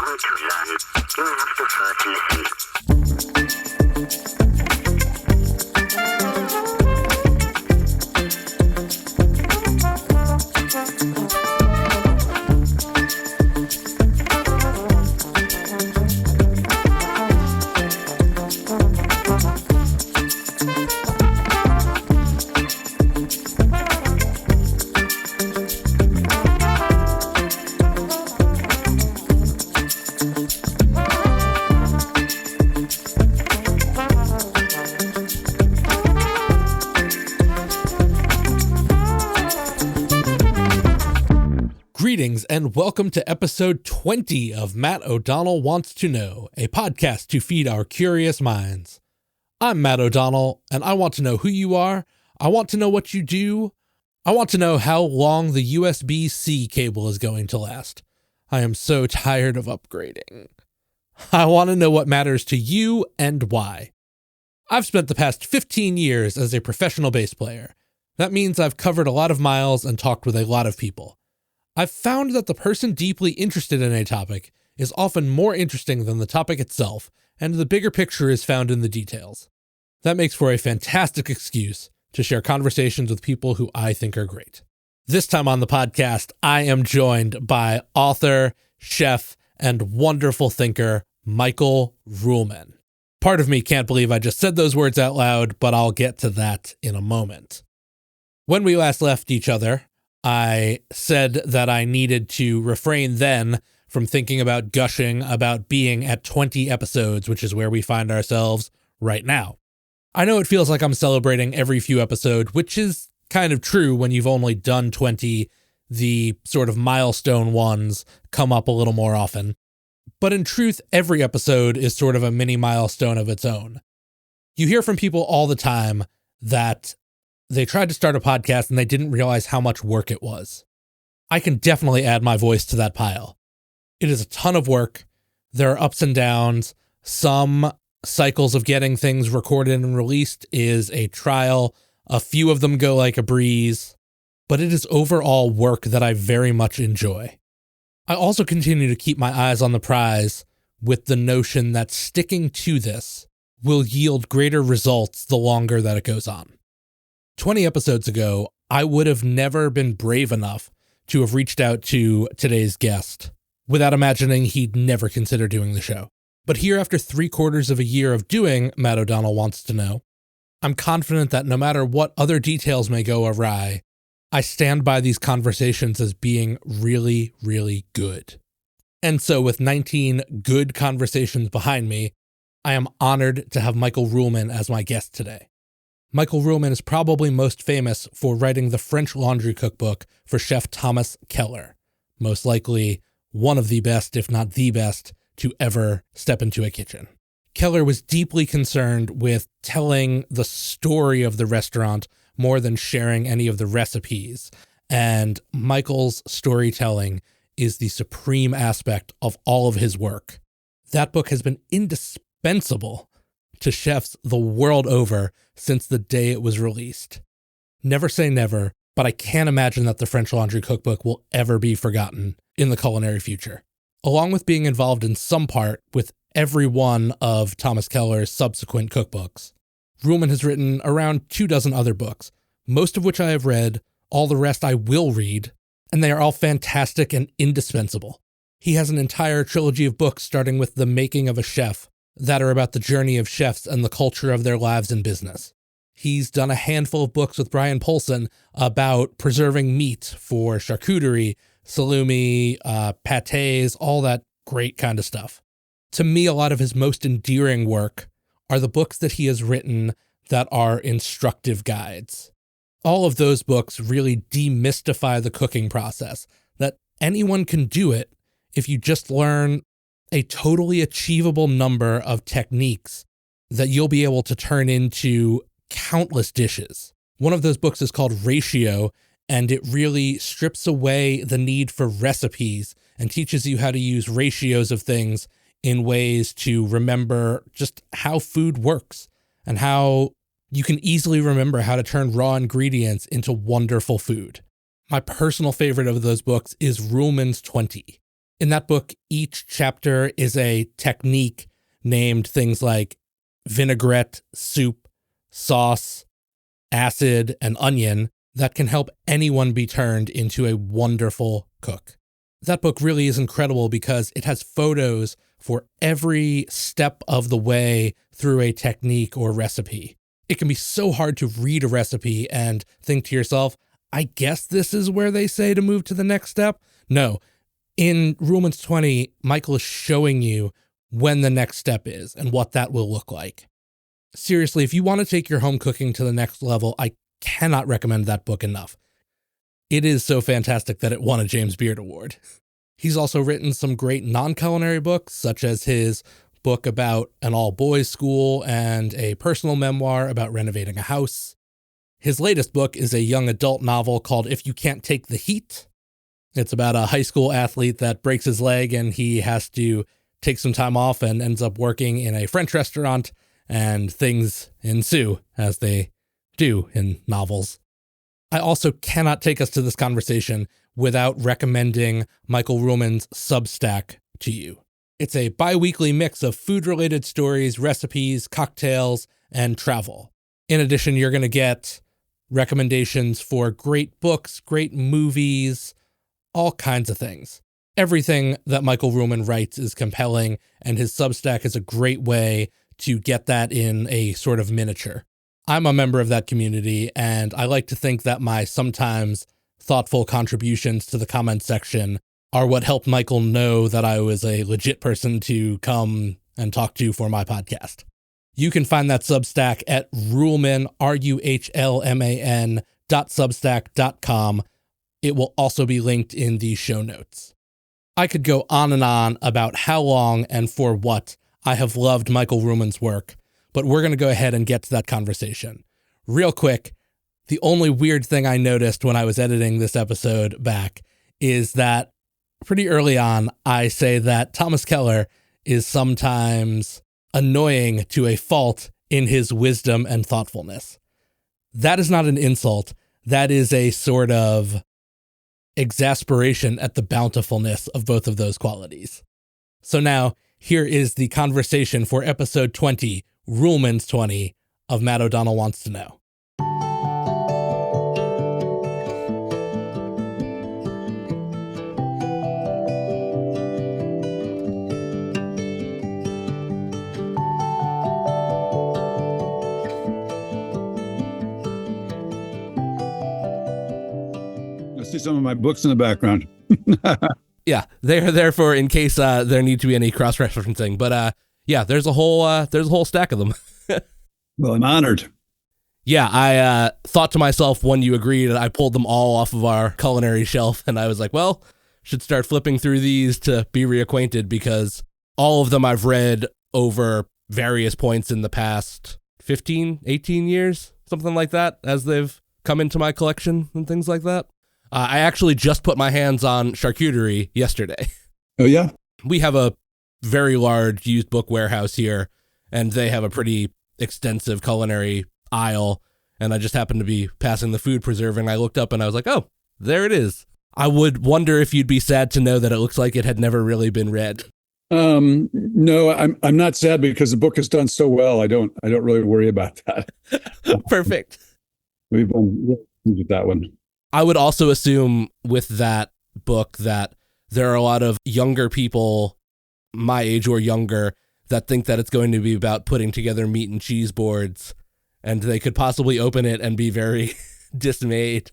want to learn, you have to first listen. Greetings and welcome to episode 20 of Matt O'Donnell Wants to Know, a podcast to feed our curious minds. I'm Matt O'Donnell, and I want to know who you are. I want to know what you do. I want to know how long the USB-C cable is going to last. I am so tired of upgrading. I want to know what matters to you and why. I've spent the past 15 years as a professional bass player. That means I've covered a lot of miles and talked with a lot of people. I've found that the person deeply interested in a topic is often more interesting than the topic itself, and the bigger picture is found in the details. That makes for a fantastic excuse to share conversations with people who I think are great. This time on the podcast, I am joined by author, chef, and wonderful thinker, Michael Ruhlman. Part of me can't believe I just said those words out loud, but I'll get to that in a moment. When we last left each other, I said that I needed to refrain then from thinking about gushing about being at 20 episodes, which is where we find ourselves right now. I know it feels like I'm celebrating every few episodes, which is kind of true when you've only done 20. The sort of milestone ones come up a little more often. But in truth, every episode is sort of a mini milestone of its own. You hear from people all the time that they tried to start a podcast and they didn't realize how much work it was. I can definitely add my voice to that pile. It is a ton of work. There are ups and downs. Some cycles of getting things recorded and released is a trial. A few of them go like a breeze, but it is overall work that I very much enjoy. I also continue to keep my eyes on the prize with the notion that sticking to this will yield greater results the longer that it goes on. 20 episodes ago, I would have never been brave enough to have reached out to today's guest without imagining he'd never consider doing the show. But here, after 3/4 of a year of doing Matt O'Donnell Wants to Know, I'm confident that no matter what other details may go awry, I stand by these conversations as being really, really good. And so with 19 good conversations behind me, I am honored to have Michael Ruhlman as my guest today. Michael Ruhlman is probably most famous for writing the French Laundry Cookbook for Chef Thomas Keller, most likely one of the best, if not the best, to ever step into a kitchen. Keller was deeply concerned with telling the story of the restaurant more than sharing any of the recipes, and Michael's storytelling is the supreme aspect of all of his work. That book has been indispensable to chefs the world over since the day it was released. Never say never, but I can't imagine that the French Laundry Cookbook will ever be forgotten in the culinary future. Along with being involved in some part with every one of Thomas Keller's subsequent cookbooks, Ruhlman has written around 24 other books, most of which I have read, all the rest I will read, and they are all fantastic and indispensable. He has an entire trilogy of books starting with The Making of a Chef, that are about the journey of chefs and the culture of their lives in business. He's done a handful of books with Brian Polson about preserving meat for charcuterie, salumi, pâtés, all that great kind of stuff. To me, a lot of his most endearing work are the books that he has written that are instructive guides. All of those books really demystify the cooking process, that anyone can do it if you just learn a totally achievable number of techniques that you'll be able to turn into countless dishes. One of those books is called Ratio, and it really strips away the need for recipes and teaches you how to use ratios of things in ways to remember just how food works and how you can easily remember how to turn raw ingredients into wonderful food. My personal favorite of those books is Ruhlman's 20. In that book, each chapter is a technique named things like vinaigrette, soup, sauce, acid, and onion that can help anyone be turned into a wonderful cook. That book really is incredible because it has photos for every step of the way through a technique or recipe. It can be so hard to read a recipe and think to yourself, I guess this is where they say to move to the next step. No, in Ruhlman's 20, Michael is showing you when the next step is and what that will look like. Seriously, if you want to take your home cooking to the next level, I cannot recommend that book enough. It is so fantastic that it won a James Beard Award. He's also written some great non-culinary books, such as his book about an all-boys school and a personal memoir about renovating a house. His latest book is a young adult novel called If You Can't Take the Heat. It's about a high school athlete that breaks his leg and he has to take some time off and ends up working in a French restaurant, and things ensue, as they do in novels. I also cannot take us to this conversation without recommending Michael Ruhlman's Substack to you. It's a bi-weekly mix of food-related stories, recipes, cocktails, and travel. In addition, you're going to get recommendations for great books, great movies, all kinds of things. Everything that Michael Ruhlman writes is compelling, and his Substack is a great way to get that in a sort of miniature. I'm a member of that community, and I like to think that my sometimes thoughtful contributions to the comments section are what helped Michael know that I was a legit person to come and talk to for my podcast. You can find that Substack at Ruhlman, RUHLMAN.substack.com. It will also be linked in the show notes. I could go on and on about how long and for what I have loved Michael Ruhlman's work, but we're going to go ahead and get to that conversation. Real quick, the only weird thing I noticed when I was editing this episode back is that pretty early on, I say that Thomas Keller is sometimes annoying to a fault in his wisdom and thoughtfulness. That is not an insult. That is a sort of exasperation at the bountifulness of both of those qualities. So now, here is the conversation for episode 20, Ruhlman's 20, of Matt O'Donnell Wants to Know. I see some of my books in the background. Yeah, they're there for in case there need to be any cross-referencing. But yeah, there's a whole stack of them. Well, I'm honored. Yeah, I thought to myself when you agreed, I pulled them all off of our culinary shelf, and I was like, well, should start flipping through these to be reacquainted, because all of them I've read over various points in the past 15, 18 years, something like that, as they've come into my collection and things like that. I actually just put my hands on charcuterie yesterday. Oh, yeah? We have a very large used book warehouse here, and they have a pretty extensive culinary aisle, and I just happened to be passing the food preserve, and I looked up and I was like, oh, there it is. I would wonder if you'd be sad to know that it looks like it had never really been read. No, I'm not sad because the book has done so well. I don't really worry about that. Perfect. We've been with that one. I would also assume with that book that there are a lot of younger people my age or younger that think that it's going to be about putting together meat and cheese boards, and they could possibly open it and be very dismayed.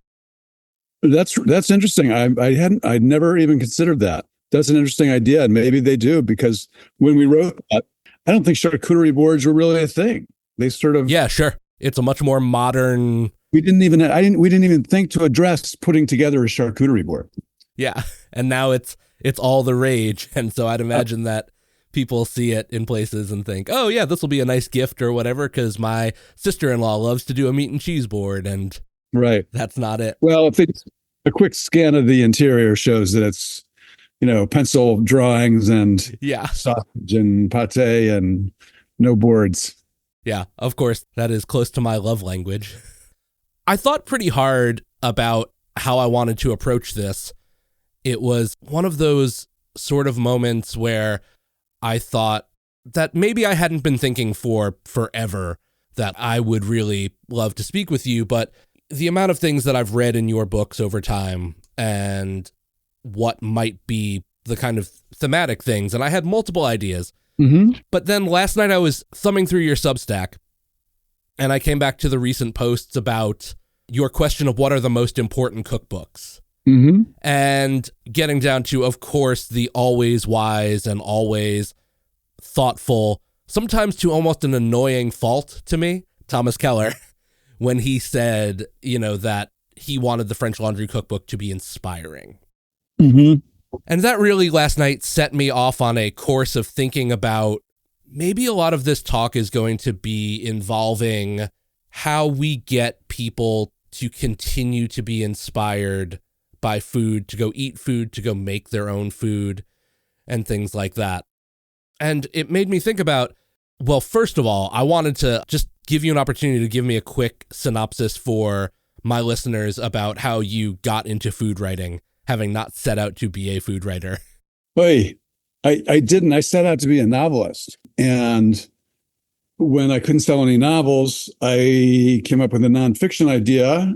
That's interesting. I'd never even considered that. That's an interesting idea, and maybe they do, because when we wrote that, I don't think charcuterie boards were really a thing. They sort of sure. It's a much more modern. We didn't even think to address putting together a charcuterie board. Yeah, and now it's all the rage, and so I'd imagine that people see it in places and think, oh yeah, this will be a nice gift or whatever, because my sister-in-law loves to do a meat and cheese board, and right, that's not it. Well, if a quick scan of the interior shows that it's, pencil drawings and sausage and pate and no boards. Yeah, of course, that is close to my love language. I thought pretty hard about how I wanted to approach this. It was one of those sort of moments where I thought that maybe I hadn't been thinking for forever that I would really love to speak with you, but the amount of things that I've read in your books over time and what might be the kind of thematic things, and I had multiple ideas. Mm-hmm. But then last night I was thumbing through your Substack, and I came back to the recent posts about your question of what are the most important cookbooks. Mm-hmm. And getting down to, of course, the always wise and always thoughtful, sometimes to almost an annoying fault to me, Thomas Keller, when he said, that he wanted the French Laundry Cookbook to be inspiring. Mm-hmm. And that really last night set me off on a course of thinking about maybe a lot of this talk is going to be involving how we get people to continue to be inspired by food, to go eat food, to go make their own food, and things like that. And it made me think about, well, first of all, I wanted to just give you an opportunity to give me a quick synopsis for my listeners about how you got into food writing, having not set out to be a food writer. Hey, I didn't. I set out to be a novelist. And when I couldn't sell any novels, I came up with a nonfiction idea.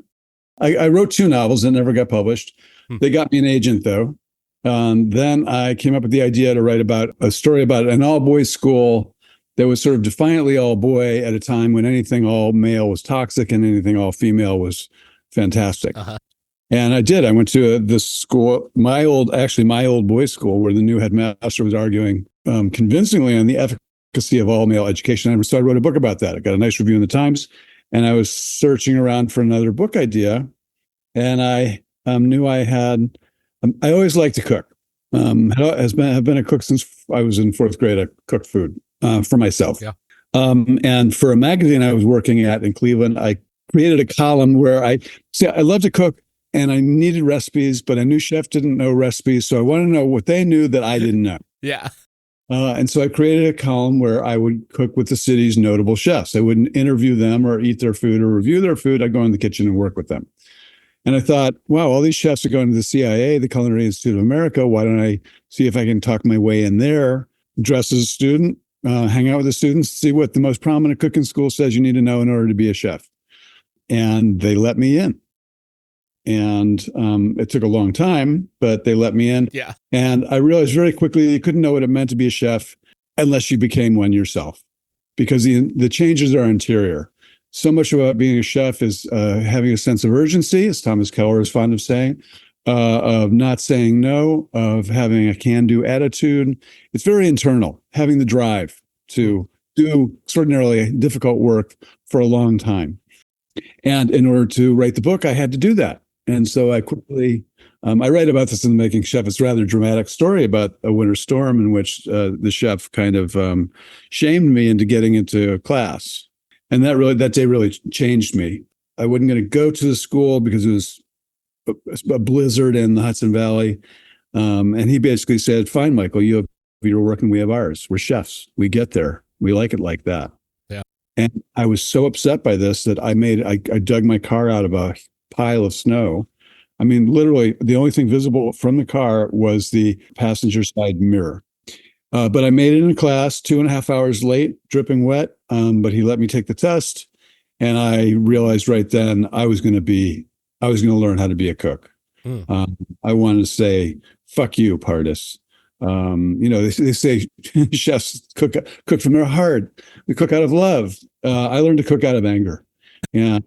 I wrote 2 novels that never got published. They got me an agent, though. Then I came up with the idea to write about a story about an all-boys school that was sort of defiantly all-boy at a time when anything all-male was toxic and anything all-female was fantastic. Uh-huh. And I did. I went to this school, my old boys' school, where the new headmaster was arguing convincingly on the efficacy of all-male education. And so I wrote a book about that. I got a nice review in the Times. And I was searching around for another book idea, and I knew I had. I always liked to cook. Have been a cook since I was in 4th grade. I cooked food for myself. Yeah. And for a magazine I was working at in Cleveland, I created a column where I love to cook, and I needed recipes, but I knew chefs didn't know recipes, so I wanted to know what they knew that I didn't know. Yeah. And so I created a column where I would cook with the city's notable chefs. I wouldn't interview them or eat their food or review their food. I'd go in the kitchen and work with them. And I thought, wow, all these chefs are going to the CIA, the Culinary Institute of America. Why don't I see if I can talk my way in there, dress as a student, hang out with the students, see what the most prominent cooking school says you need to know in order to be a chef. And they let me in. And it took a long time, but they let me in. Yeah. And I realized very quickly you couldn't know what it meant to be a chef unless you became one yourself, because the changes are interior. So much about being a chef is having a sense of urgency, as Thomas Keller is fond of saying, of not saying no, of having a can-do attitude. It's very internal, having the drive to do extraordinarily difficult work for a long time. And in order to write the book, I had to do that. And so I quickly, I write about this in The Making Chef. It's a rather dramatic story about a winter storm in which the chef kind of shamed me into getting into a class. And that day really changed me. I wasn't going to go to the school because it was a blizzard in the Hudson Valley. And he basically said, fine, Michael, you have your work and we have ours. We're chefs. We get there. We like it like that. Yeah. And I was so upset by this that I dug my car out of a pile of snow. I mean, literally, the only thing visible from the car was the passenger side mirror. But I made it in class 2.5 hours late, dripping wet. But he let me take the test. And I realized right then I was going to learn how to be a cook. I wanted to say, fuck you, Pardis. They say chefs cook from their heart. We cook out of love. I learned to cook out of anger, and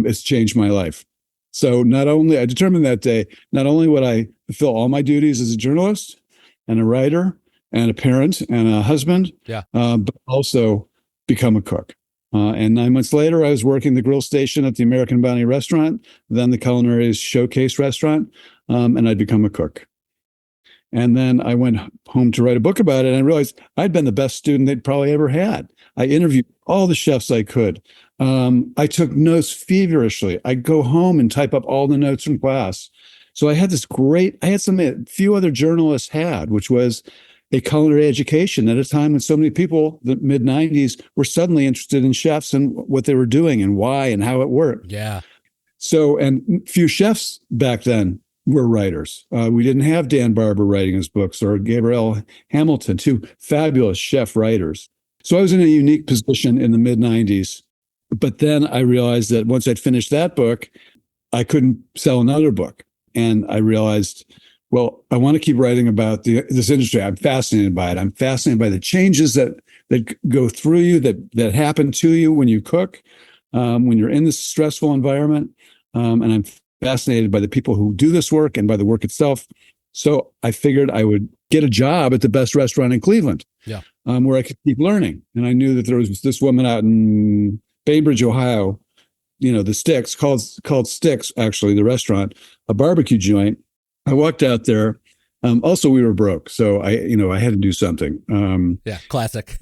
it's changed my life. So I determined that day, not only would I fulfill all my duties as a journalist and a writer and a parent and a husband, but also become a cook. And 9 months later, I was working the grill station at the American Bounty restaurant, then the Culinary Showcase restaurant, and I'd become a cook. And then I went home to write a book about it, and I realized I'd been the best student they'd probably ever had. I interviewed all the chefs I could. I took notes feverishly. I'd go home and type up all the notes from class. So I had something that few other journalists had, which was a culinary education at a time when so many people, the mid-90s, were suddenly interested in chefs and what they were doing and why and how it worked. Yeah. So, and few chefs back then were writers. We didn't have Dan Barber writing his books or Gabrielle Hamilton, two fabulous chef writers. So I was in a unique position in the mid 90s. But then I realized that once I'd finished that book, I couldn't sell another book. And I realized, well, I want to keep writing about this industry. I'm fascinated by it. I'm fascinated by the changes that go through you, that happen to you when you cook, when you're in this stressful environment. And I'm fascinated by the people who do this work and by the work itself. So I figured I would get a job at the best restaurant in Cleveland, where I could keep learning. And I knew that there was this woman out in Bainbridge, Ohio, the Sticks, called Sticks, actually, the restaurant, a barbecue joint. I walked out there. Also, we were broke, so I had to do something. Classic.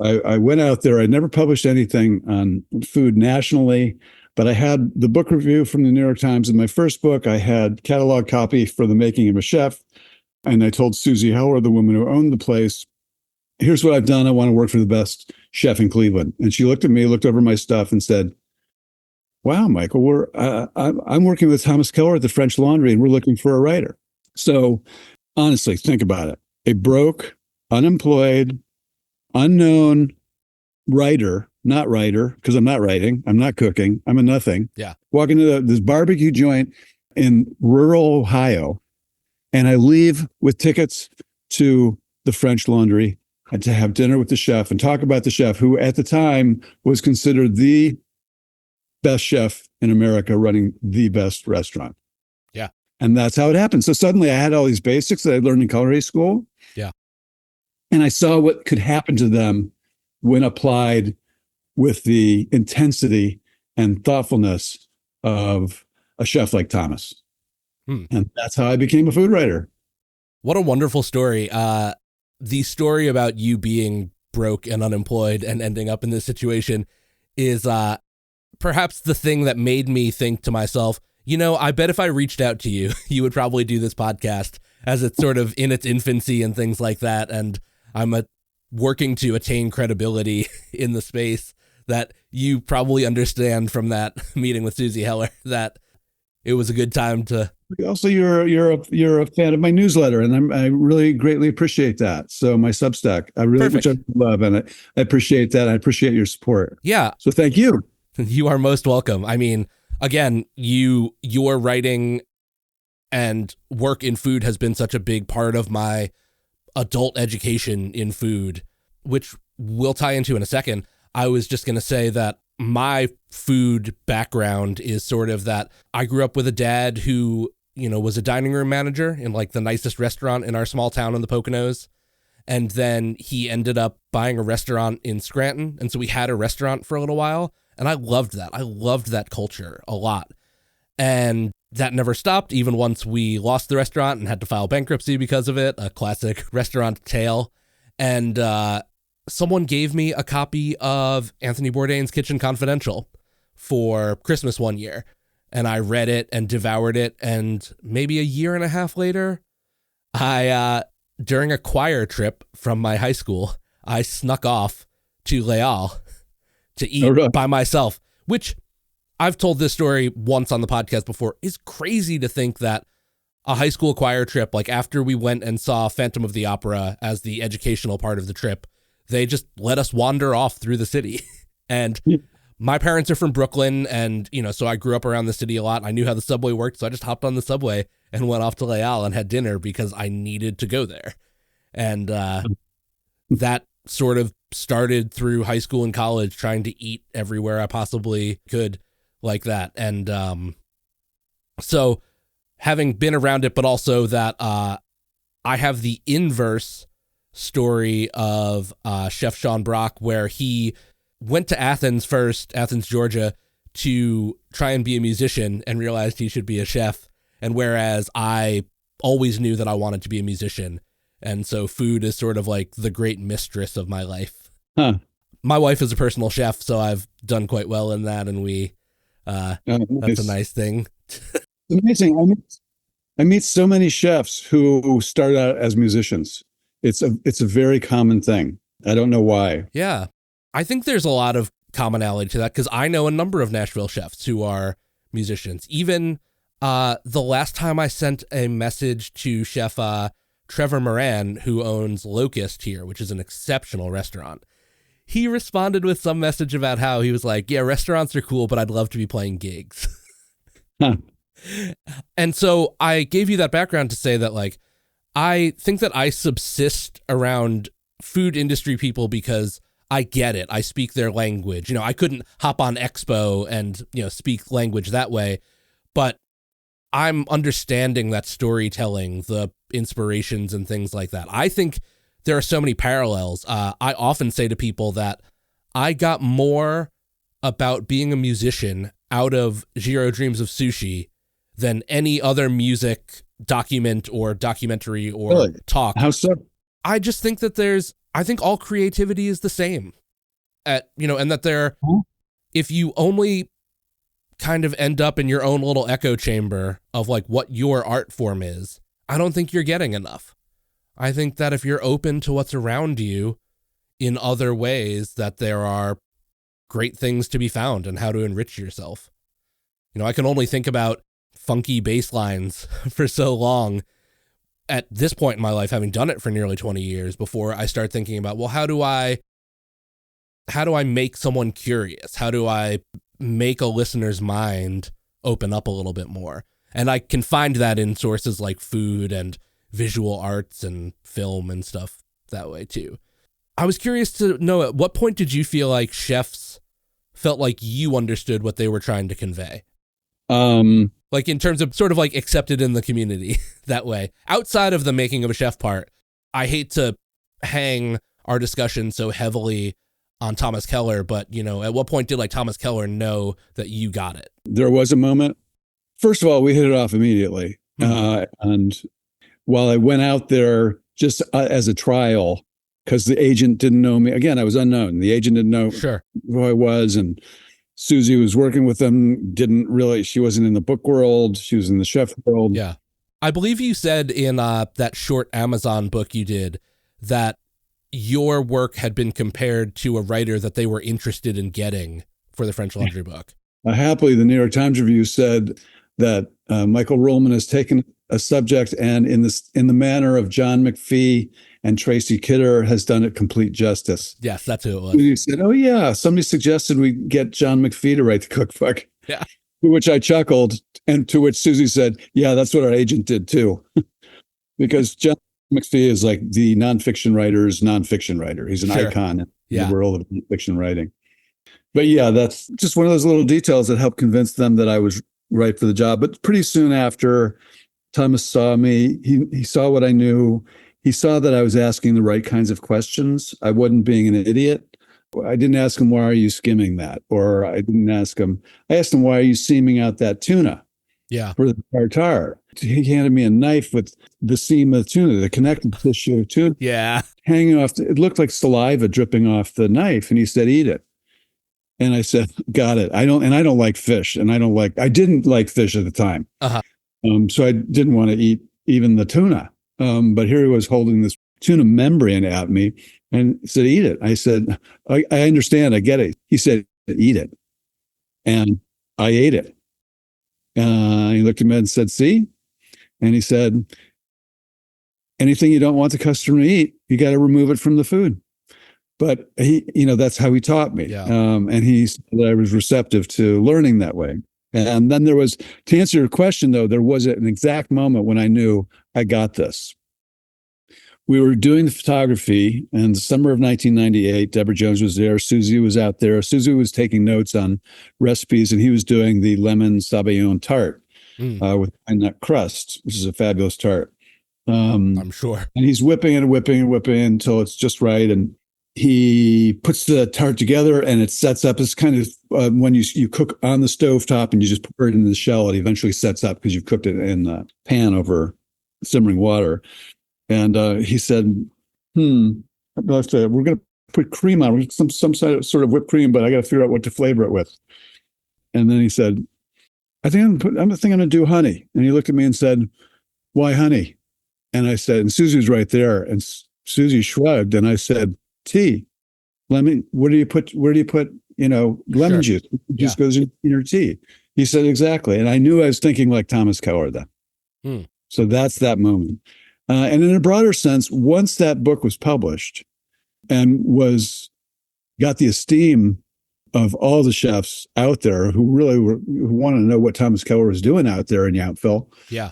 I went out there. I never published anything on food nationally, but I had the book review from the New York Times in my first book. I had catalog copy for The Making of a Chef, and I told Susie Heller, the woman who owned the place, here's what I've done. I want to work for the best chef in Cleveland. And she looked at me, looked over my stuff, and said, wow, Michael, I'm working with Thomas Keller at the French Laundry, and we're looking for a writer. So honestly, think about it. A broke, unemployed, unknown writer, not writer, because I'm not writing, I'm not cooking, I'm a nothing. Yeah. Walking to this barbecue joint in rural Ohio, and I leave with tickets to the French Laundry and to have dinner with the chef and talk about the chef who at the time was considered the best chef in America running the best restaurant. Yeah. And that's how it happened. So suddenly I had all these basics that I learned in culinary school. Yeah. And I saw what could happen to them when applied with the intensity and thoughtfulness of a chef like Thomas. And that's how I became a food writer. What a wonderful story. The story about you being broke and unemployed and ending up in this situation is perhaps the thing that made me think to myself, I bet if I reached out to you, you would probably do this podcast, as it's sort of in its infancy and things like that. And I'm working to attain credibility in the space, that you probably understand from that meeting with Susie Heller that it was a good time to. Also, you're a fan of my newsletter, and I really greatly appreciate that. So my Substack, I really which I love, and I appreciate that. I appreciate your support. Yeah. So thank you. You are most welcome. I mean, again, your writing and work in food has been such a big part of my adult education in food, which we'll tie into in a second. I was just going to say that my food background is sort of that I grew up with a dad who, was a dining room manager in like the nicest restaurant in our small town in the Poconos. And then he ended up buying a restaurant in Scranton. And so we had a restaurant for a little while. And I loved that. I loved that culture a lot. And that never stopped, even once we lost the restaurant and had to file bankruptcy because of it, a classic restaurant tale. And someone gave me a copy of Anthony Bourdain's Kitchen Confidential for Christmas one year. And I read it and devoured it. And maybe a year and a half later, during a choir trip from my high school, I snuck off to Leal to eat by myself, which I've told this story once on the podcast before, is crazy to think that a high school choir trip, like after we went and saw Phantom of the Opera as the educational part of the trip, they just let us wander off through the city. And my parents are from Brooklyn, and, so I grew up around the city a lot. I knew how the subway worked, so I just hopped on the subway and went off to Leal and had dinner because I needed to go there. And that sort of started through high school and college, trying to eat everywhere I possibly could like that. And so having been around it, but also that I have the inverse story of Chef Sean Brock, where he went to Athens, Georgia, to try and be a musician and realized he should be a chef. And whereas I always knew that I wanted to be a musician. And so food is sort of like the great mistress of my life. Huh. My wife is a personal chef, so I've done quite well in that. And that's a nice thing. Amazing. I meet so many chefs who start out as musicians. It's a very common thing. I don't know why. Yeah. I think there's a lot of commonality to that, because I know a number of Nashville chefs who are musicians. Even The last time I sent a message to Chef Trevor Moran, who owns Locust here, which is an exceptional restaurant, he responded with some message about how he was like, yeah, restaurants are cool, but I'd love to be playing gigs. Huh. And so I gave you that background to say that, like, I think that I subsist around food industry people because I get it. I speak their language. You know, I couldn't hop on Expo and, you know, speak language that way, but I'm understanding that storytelling, the inspirations and things like that. I think there are so many parallels. I often say to people that I got more about being a musician out of Jiro Dreams of Sushi than any other music document or documentary or Really? talk. How so? I just think that I think all creativity is the same and that if you only kind of end up in your own little echo chamber of like what your art form is, I don't think you're getting enough. I think that if you're open to what's around you in other ways, that there are great things to be found and how to enrich yourself. You know, I can only think about funky bass lines for so long at this point in my life, having done it for nearly 20 years, before I start thinking about, well, how do I make someone curious? How do I make a listener's mind open up a little bit more? And I can find that in sources like food and visual arts and film and stuff that way too. I was curious to know, at what point did you feel like chefs felt like you understood what they were trying to convey? Like in terms of sort of like accepted in the community that way. Outside of the making of a chef part, I hate to hang our discussion so heavily on Thomas Keller, but, you know, at what point did like Thomas Keller know that you got it? There was a moment. First of all, we hit it off immediately. And while I went out there just as a trial, because the agent didn't know me. Again, I was unknown. The agent didn't know who I was. And Susie was working with them, she wasn't in the book world. She was in the chef world. Yeah. I believe you said in that short Amazon book you did that your work had been compared to a writer that they were interested in getting for the French Laundry book. Happily, the New York Times review said that Michael Ruhlman has taken a subject and in the manner of John McPhee and Tracy Kidder has done it complete justice. Yes, that's who it was. He said, oh yeah, somebody suggested we get John McPhee to write the cookbook. Yeah. To which I chuckled, and to which Susie said, yeah, that's what our agent did too. Because John McPhee is like the nonfiction writer's nonfiction writer. He's an icon in the world of nonfiction writing. But yeah, that's just one of those little details that helped convince them that I was right for the job. But pretty soon after, Thomas saw me. He saw what I knew. He saw that I was asking the right kinds of questions. I wasn't being an idiot. I didn't ask him, why are you skimming that? Or I asked him, why are you seaming out that tuna? Yeah. For the tartare. He handed me a knife with the seam of the tuna, the connective tissue of tuna. Yeah. Hanging off. It looked like saliva dripping off the knife. And he said, eat it. And I said, got it. I don't like fish. And I didn't like fish at the time. Uh-huh. So I didn't want to eat even the tuna. But here he was holding this tuna membrane at me and said, eat it. I said, I understand. I get it. He said, eat it. And I ate it. He looked at me and said, see? And he said, anything you don't want the customer to eat, you got to remove it from the food. But that's how he taught me. Yeah. And he said that I was receptive to learning that way. And then to answer your question, though, there was an exact moment when I knew I got this. We were doing the photography in the summer of 1998. Deborah Jones was there. Susie was out there. Susie was taking notes on recipes, and he was doing the lemon sabayon tart with pine nut crust, which is a fabulous tart. I'm sure. And he's whipping and whipping and whipping until it's just right. And he puts the tart together, and it sets up. It's kind of when you cook on the stovetop and you just pour it in the shell, it eventually sets up because you've cooked it in the pan over simmering water. And he said, we're going to put cream on, some sort of whipped cream, but I got to figure out what to flavor it with. And then he said, I think I'm going to do honey. And he looked at me and said, why honey? And I said, and Susie was right there, and Susie shrugged, and I said, tea, lemon. Where do you put lemon juice? It just goes in your tea. He said, exactly. And I knew I was thinking like Thomas Keller then. Hmm. So that's that moment. And in a broader sense, once that book was published and got the esteem of all the chefs out there who wanted to know what Thomas Keller was doing out there in Yountville. Yeah.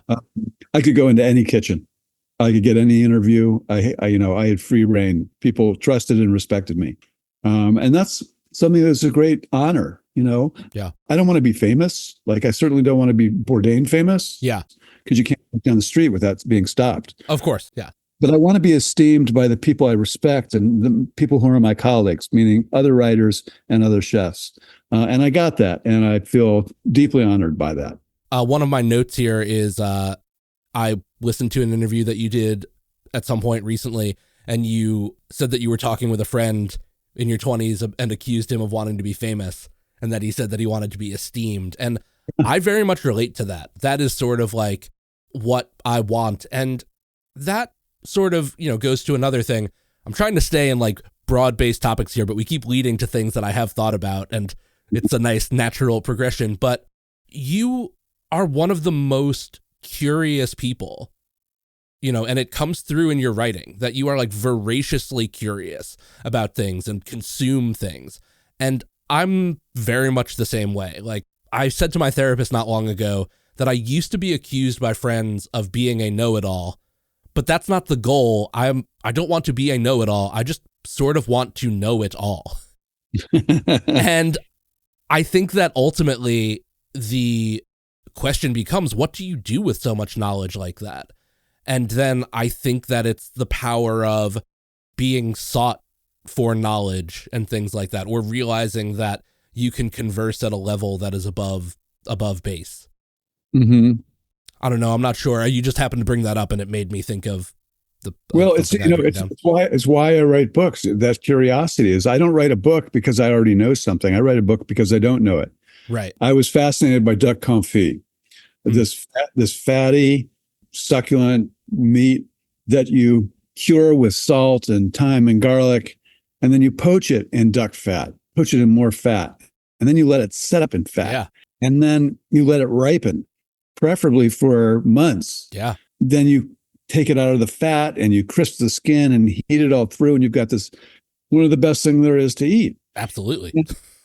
I could go into any kitchen. I could get any interview. I had free reign. People trusted and respected me. And that's something that's a great honor, Yeah. I don't want to be famous. Like I certainly don't want to be Bourdain famous. Yeah. Because you can't walk down the street without being stopped. Of course. Yeah. But I want to be esteemed by the people I respect and the people who are my colleagues, meaning other writers and other chefs. And I got that. And I feel deeply honored by that. One of my notes here is I listened to an interview that you did at some point recently, and you said that you were talking with a friend in your 20s and accused him of wanting to be famous, and that he said that he wanted to be esteemed. And I very much relate to that. That is sort of like what I want. And that sort of, goes to another thing. I'm trying to stay in like broad-based topics here, but we keep leading to things that I have thought about, and it's a nice natural progression. But you are one of the most curious people, and it comes through in your writing that you are like voraciously curious about things and consume things. And I'm very much the same way. Like I said to my therapist not long ago that I used to be accused by friends of being a know-it-all, but that's not the goal. I don't want to be a know-it-all. I just sort of want to know it all. And I think that ultimately the question becomes, what do you do with so much knowledge like that? And then I think that it's the power of being sought for knowledge and things like that, or realizing that you can converse at a level that is above base. Mm-hmm. I don't know. I'm not sure. You just happened to bring that up, and it made me think of the. It's why I write books. That curiosity is. I don't write a book because I already know something. I write a book because I don't know it. Right. I was fascinated by duck confit, this fatty, succulent meat that you cure with salt and thyme and garlic, and then you poach it in duck fat, poach it in more fat, and then you let it set up in fat, Yeah. And then you let it ripen, preferably for months. Yeah. Then you take it out of the fat and you crisp the skin and heat it all through, and you've got this one of the best things there is to eat. Absolutely.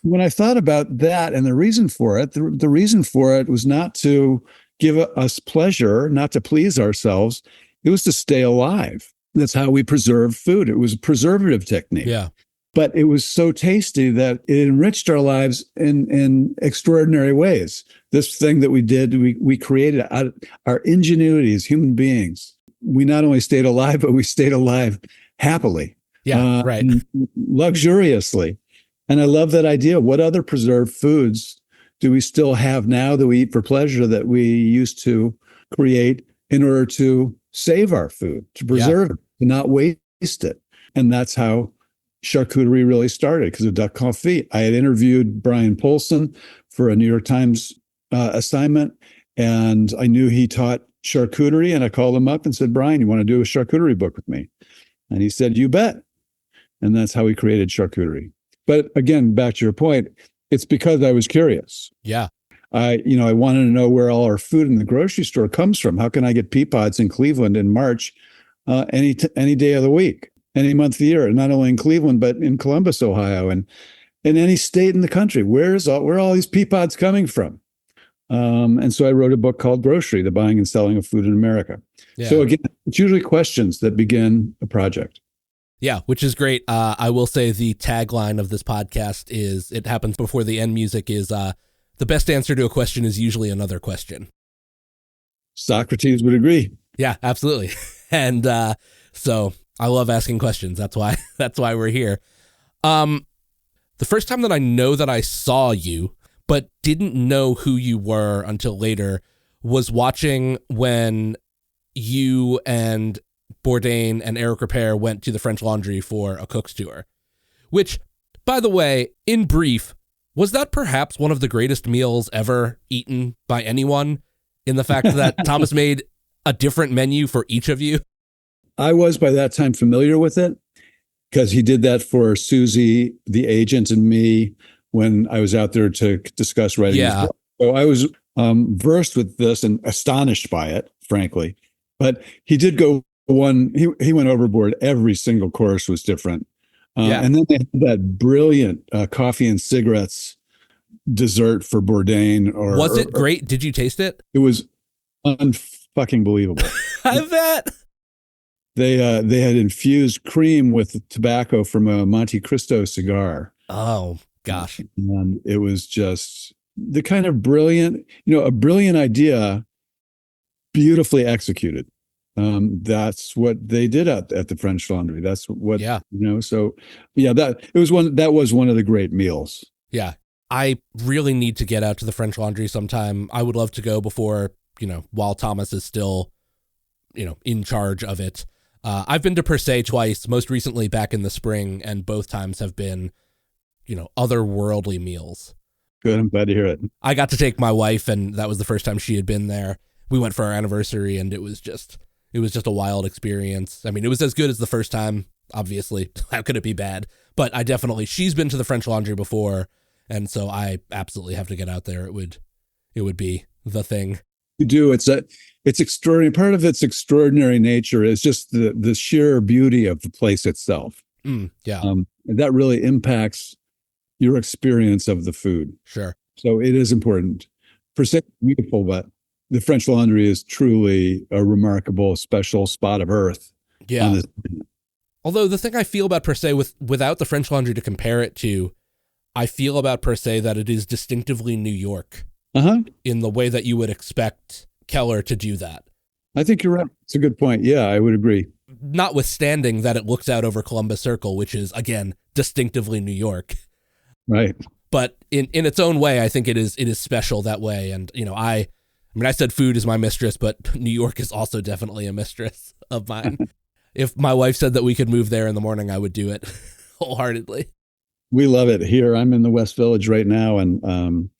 When I thought about that and the reason for it, the reason for it was not to give us pleasure, not to please ourselves. It was to stay alive. That's how we preserve food. It was a preservative technique. Yeah. But it was so tasty that it enriched our lives in extraordinary ways. This thing that we did, we created out of our ingenuity as human beings. We not only stayed alive, but we stayed alive happily. Yeah, right. Luxuriously. And I love that idea. What other preserved foods do we still have now that we eat for pleasure that we used to create in order to save our food, to preserve it, to not waste it? And that's how charcuterie really started, because of duck confit. I had interviewed Brian Polson for a New York Times assignment, and I knew he taught charcuterie, and I called him up and said, Brian, you want to do a charcuterie book with me? And he said, you bet. And that's how we created charcuterie. But again, back to your point, it's because I was curious. Yeah. I wanted to know where all our food in the grocery store comes from. How can I get pea pods in Cleveland in March, any day of the week, any month of the year, and not only in Cleveland, but in Columbus, Ohio, and in any state in the country? Where are all these pea pods coming from? And so I wrote a book called Grocery, The Buying and Selling of Food in America. Yeah. So again, it's usually questions that begin a project. Yeah, which is great. I will say the tagline of this podcast is, it happens before the end music, is the best answer to a question is usually another question. Socrates would agree. Yeah, absolutely. And so I love asking questions. That's why we're here. The first time that I know that I saw you, but didn't know who you were until later, was watching when you and Bourdain and Eric Ripert went to the French Laundry for a cook's tour, which, by the way, in brief, was that perhaps one of the greatest meals ever eaten by anyone, in the fact that Thomas made a different menu for each of you? I was by that time familiar with it because he did that for Susie, the agent, and me when I was out there to discuss writing his book. So I was versed with this and astonished by it, frankly. But he did go he went overboard. Every single course was different. Yeah. And then they had that brilliant coffee and cigarettes dessert for Bourdain. Was it great? Did you taste it? It was unfucking believable. I bet. They had infused cream with tobacco from a Monte Cristo cigar. Oh gosh. And it was just the kind of brilliant, a brilliant idea, beautifully executed. That's what they did at the French Laundry. That's what, so yeah, that was one of the great meals. Yeah. I really need to get out to the French Laundry sometime. I would love to go before, while Thomas is still, in charge of it. I've been to Per Se twice, most recently back in the spring, and both times have been, otherworldly meals. Good. I'm glad to hear it. I got to take my wife, and that was the first time she had been there. We went for our anniversary, and it was just a wild experience. I mean, it was as good as the first time, obviously. How could it be bad? But she's been to the French Laundry before, and so I absolutely have to get out there. It would be the thing. You do. It's extraordinary. Part of its extraordinary nature is just the sheer beauty of the place itself. Yeah. That really impacts your experience of the food. Sure. So it is important. Per Se, beautiful, but the French Laundry is truly a remarkable, special spot of earth. Yeah. Although the thing I feel about Per Se without the French Laundry to compare it to, I feel about Per Se that it is distinctively New York in the way that you would expect Keller to do that. I think you're right. It's a good point. Yeah, I would agree. Notwithstanding that it looks out over Columbus Circle, which is, again, distinctively New York. Right. But in its own way, I think it is special that way. And, I said food is my mistress, but New York is also definitely a mistress of mine. If my wife said that we could move there in the morning, I would do it wholeheartedly. We love it here. I'm in the West Village right now and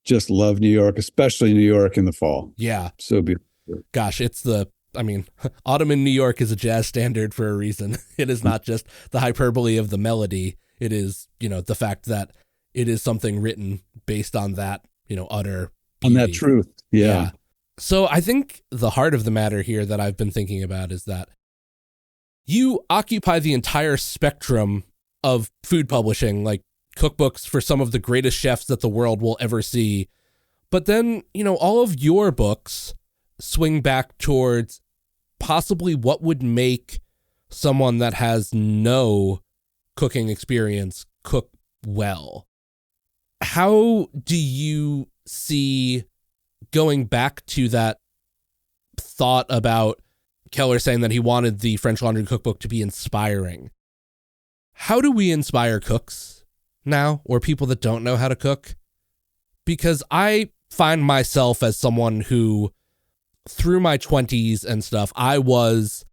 just love New York, especially New York in the fall. Yeah. So beautiful. Gosh, autumn in New York is a jazz standard for a reason. It is not just the hyperbole of the melody. It is, the fact that it is something written based on that, utter beauty. On that truth. Yeah. So I think the heart of the matter here that I've been thinking about is that you occupy the entire spectrum of food publishing, like cookbooks for some of the greatest chefs that the world will ever see. But then, all of your books swing back towards possibly what would make someone that has no cooking experience cook well. How do you see going back to that thought about Keller saying that he wanted the French Laundry Cookbook to be inspiring? How do we inspire cooks now, or people that don't know how to cook? Because I find myself as someone who, through my 20s and stuff, I was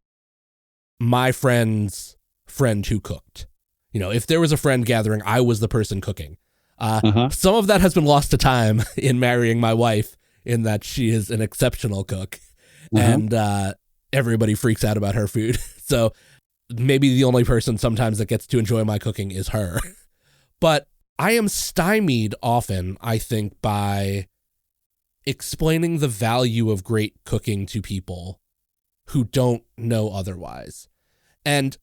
my friend's friend who cooked. If there was a friend gathering, I was the person cooking. Some of that has been lost to time in marrying my wife, in that she is an exceptional cook, and everybody freaks out about her food. So maybe the only person sometimes that gets to enjoy my cooking is her. But I am stymied often, I think, by explaining the value of great cooking to people who don't know otherwise. And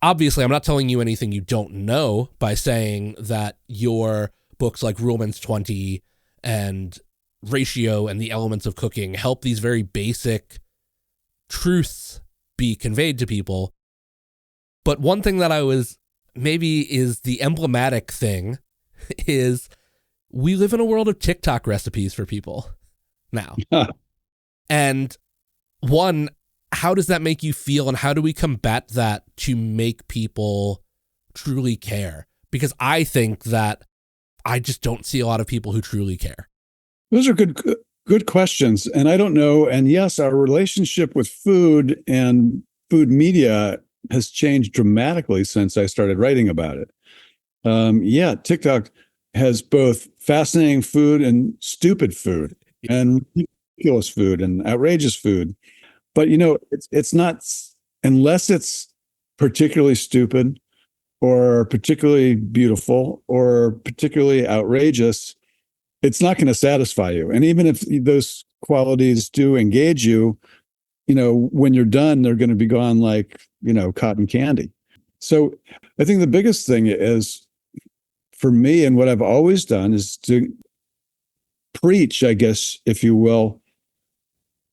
obviously, I'm not telling you anything you don't know by saying that your books like Ruhlman's 20 and Ratio and the Elements of Cooking help these very basic truths be conveyed to people. But one thing that maybe is the emblematic thing is we live in a world of TikTok recipes for people now. And one, how does that make you feel, and how do we combat that to make people truly care? Because I think that I just don't see a lot of people who truly care. Those are good questions. And I don't know. And yes, our relationship with food and food media has changed dramatically since I started writing about it. TikTok has both fascinating food and stupid food and ridiculous food and outrageous food. But, it's not, unless it's particularly stupid or particularly beautiful or particularly outrageous, it's not going to satisfy you. And even if those qualities do engage you, when you're done, they're going to be gone like, cotton candy. So I think the biggest thing is for me, and what I've always done, is to preach, I guess, if you will,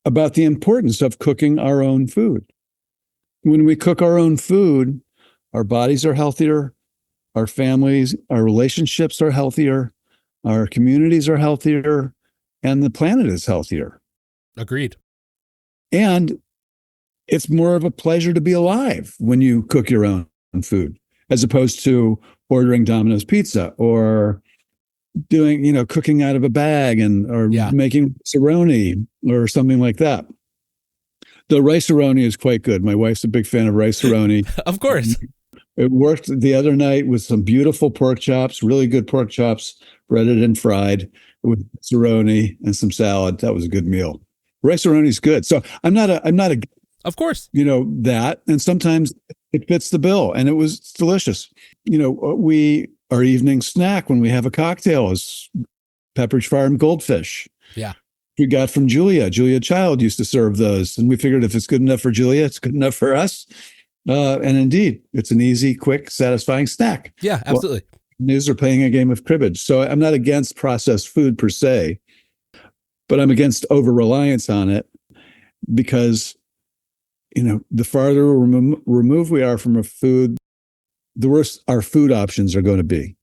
about the importance of cooking our own food. When we cook our own food, our bodies are healthier, our families, our relationships are healthier, our communities are healthier, and the planet is healthier. Agreed. And it's more of a pleasure to be alive when you cook your own food, as opposed to ordering Domino's pizza or doing, cooking out of a bag or making rice-a-roni or something like that. The rice-a-roni is quite good. My wife's a big fan of rice-a-roni. Of course. It worked the other night with some beautiful pork chops, really good pork chops, breaded and fried with rice-a-roni and some salad. That was a good meal. Rice-a-roni is good. So I'm not a of course, that. And sometimes it fits the bill, and it was delicious. Our evening snack when we have a cocktail is Pepperidge Farm goldfish. Yeah. We got from Julia. Julia Child used to serve those. And we figured if it's good enough for Julia, it's good enough for us. And indeed, it's an easy, quick, satisfying snack. Yeah, absolutely. News are playing a game of cribbage. So I'm not against processed food per se, but I'm against over-reliance on it because, the farther removed we are from a food, the worse our food options are going to be.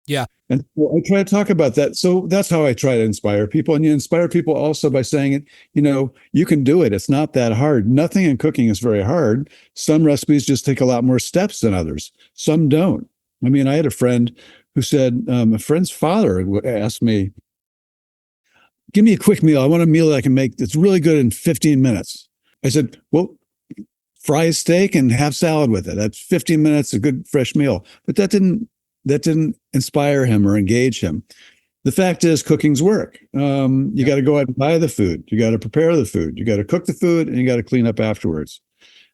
Yeah. And I try to talk about that. So that's how I try to inspire people. And you inspire people also by saying, you can do it. It's not that hard. Nothing in cooking is very hard. Some recipes just take a lot more steps than others. Some don't. I mean, I had a friend who said, a friend's father asked me, give me a quick meal. I want a meal that I can make that's really good in 15 minutes. I said, well, fry a steak and have salad with it. That's 15 minutes, a good fresh meal. But that didn't inspire him or engage him. The fact is, cooking's work. You got to go out and buy the food. You got to prepare the food. You got to cook the food, and you got to clean up afterwards.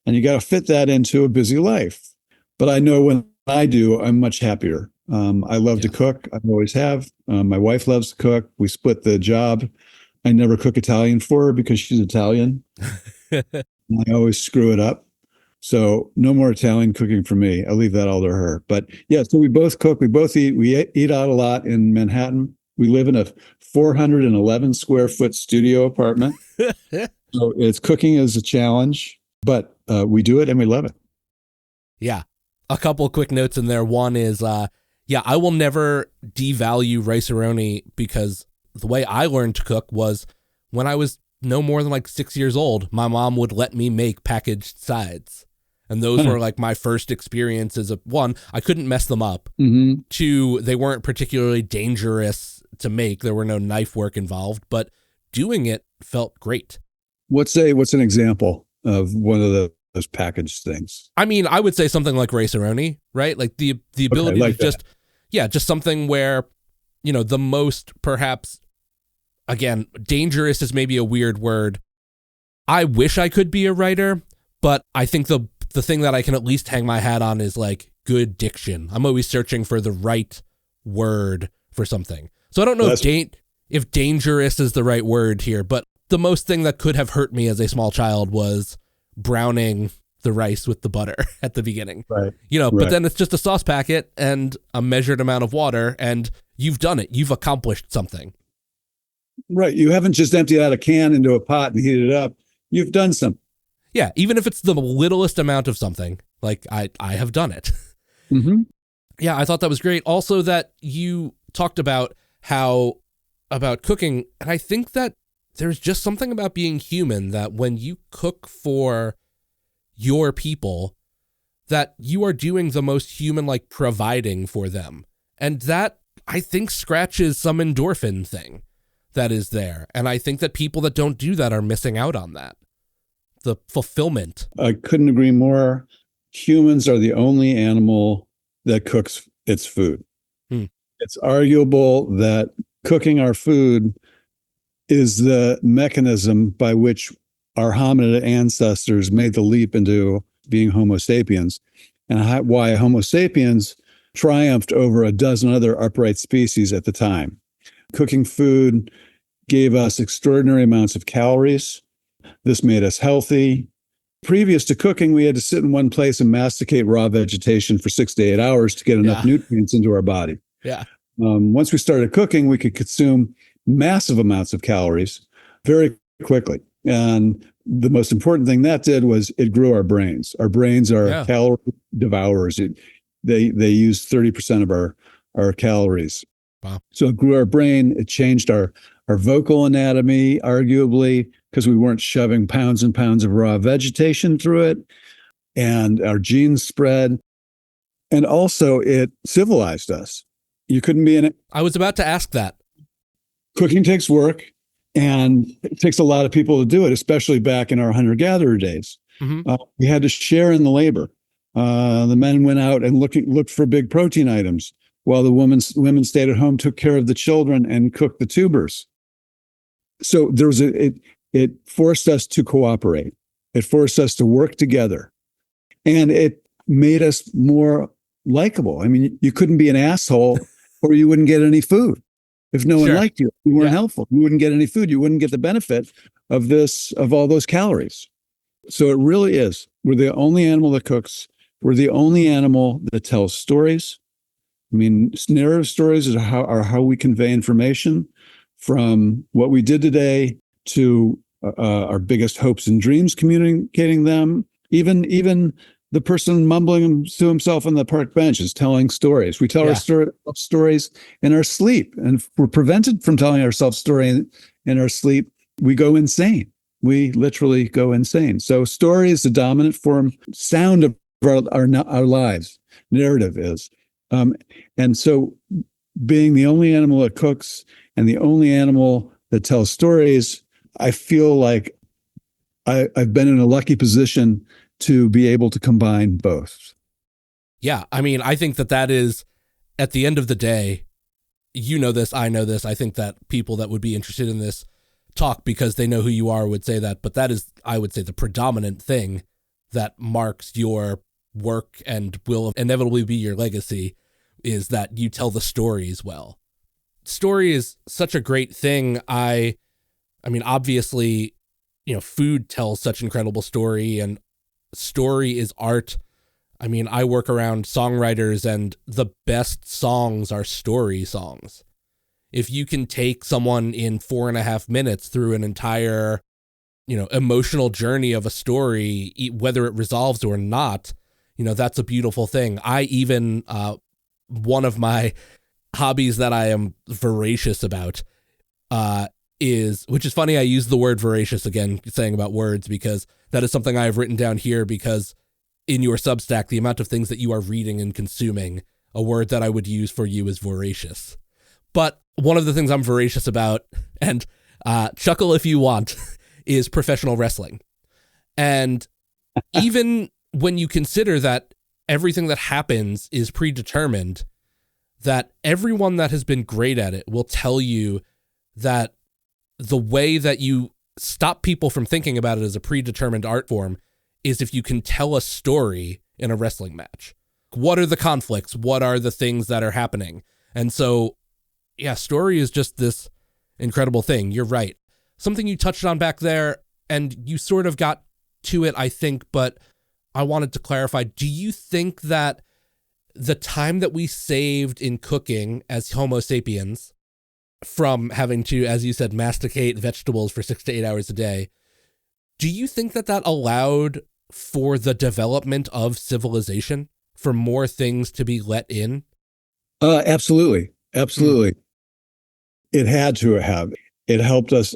And you got to fit that into a busy life. But I know when I do, I'm much happier. I love to cook. I always have. My wife loves to cook. We split the job. I never cook Italian for her because she's Italian. I always screw it up. So no more Italian cooking for me. I leave that all to her. But yeah, so we both cook. We both eat. We eat out a lot in Manhattan. We live in a 411 square foot studio apartment. So cooking is a challenge, but we do it and we love it. Yeah. A couple of quick notes in there. One is, I will never devalue rice-a-roni because the way I learned to cook was when I was no more than like 6 years old, my mom would let me make packaged sides. And those were like my first experiences of, one, I couldn't mess them up. Mm-hmm. Two, they weren't particularly dangerous to make. There were no knife work involved, but doing it felt great. What's an example of one of those packaged things? I mean, I would say something like rice-a-roni, right? Like the ability to just something where, the most perhaps, again, dangerous is maybe a weird word. I wish I could be a writer, but I think the thing that I can at least hang my hat on is like good diction. I'm always searching for the right word for something. So I don't know if dangerous is the right word here, but the most thing that could have hurt me as a small child was browning the rice with the butter at the beginning. Right. But then it's just a sauce packet and a measured amount of water and you've done it. You've accomplished something. Right. You haven't just emptied out a can into a pot and heated it up. You've done something. Yeah. Even if it's the littlest amount of something, like I have done it. Mm-hmm. Yeah. I thought that was great. Also that you talked about about cooking. And I think that there's just something about being human that when you cook for your people, that you are doing the most human, like providing for them. And that I think scratches some endorphin thing that is there. And I think that people that don't do that are missing out on that. The fulfillment. I couldn't agree more. Humans are the only animal that cooks its food. It's arguable that cooking our food is the mechanism by which our hominid ancestors made the leap into being Homo sapiens, and why Homo sapiens triumphed over a dozen other upright species at the time. Cooking food gave us extraordinary amounts of calories. This made us healthy. Previous to cooking, we had to sit in one place and masticate raw vegetation for 6 to 8 hours to get enough nutrients into our body. Yeah. Once we started cooking, we could consume massive amounts of calories very quickly. And the most important thing that did was it grew our brains. Our brains are calorie devourers. They use 30% of our calories. Wow. So it grew our brain. It changed our vocal anatomy, arguably, because we weren't shoving pounds and pounds of raw vegetation through it. And our genes spread. And also it civilized us. You couldn't be in it. I was about to ask that. Cooking takes work, and it takes a lot of people to do it, especially back in our hunter-gatherer days. Mm-hmm. We had to share in the labor. The men went out and looked for big protein items, while the women stayed at home, took care of the children, and cooked the tubers. So there was it forced us to cooperate. It forced us to work together, and it made us more likable. I mean, you couldn't be an asshole or you wouldn't get any food. If no one liked you, you weren't helpful. You wouldn't get any food. You wouldn't get the benefit of all those calories. So it really is. We're the only animal that cooks. We're the only animal that tells stories. I mean, narrative stories are how we convey information, from what we did today to our biggest hopes and dreams, communicating them. Even the person mumbling to himself on the park bench is telling stories. We tell our stories in our sleep, and if we're prevented from telling ourselves stories in our sleep, we go insane. We literally go insane. So story is the dominant form, sound of our lives. Narrative is. And so being the only animal that cooks and the only animal that tells stories, I feel like I've been in a lucky position to be able to combine both. Yeah. I mean, I think that is, at the end of the day, you know this, I know this. I think that people that would be interested in this talk because they know who you are would say that, but that is, I would say, the predominant thing that marks your work and will inevitably be your legacy, is that you tell the stories well. Story is such a great thing. I mean, obviously, food tells such incredible story, and story is art. I mean, I work around songwriters, and the best songs are story songs. If you can take someone in 4.5 minutes through an entire, emotional journey of a story, whether it resolves or not, that's a beautiful thing. I even, one of my hobbies that I am voracious about, which is funny, I use the word voracious again, saying about words, because that is something I have written down here, because in your Substack, the amount of things that you are reading and consuming, a word that I would use for you is voracious. But one of the things I'm voracious about, and chuckle if you want, is professional wrestling. And even when you consider that everything that happens is predetermined, that everyone that has been great at it will tell you that the way that you stop people from thinking about it as a predetermined art form is if you can tell a story in a wrestling match. What are the conflicts? What are the things that are happening? And so, yeah, story is just this incredible thing. You're right. Something you touched on back there, and you sort of got to it, I think, but I wanted to clarify. Do you think that the time that we saved in cooking as Homo sapiens from having to, as you said, masticate vegetables for 6 to 8 hours a day, do you think that allowed for the development of civilization, for more things to be let in? Absolutely. Absolutely. It had to have. It helped us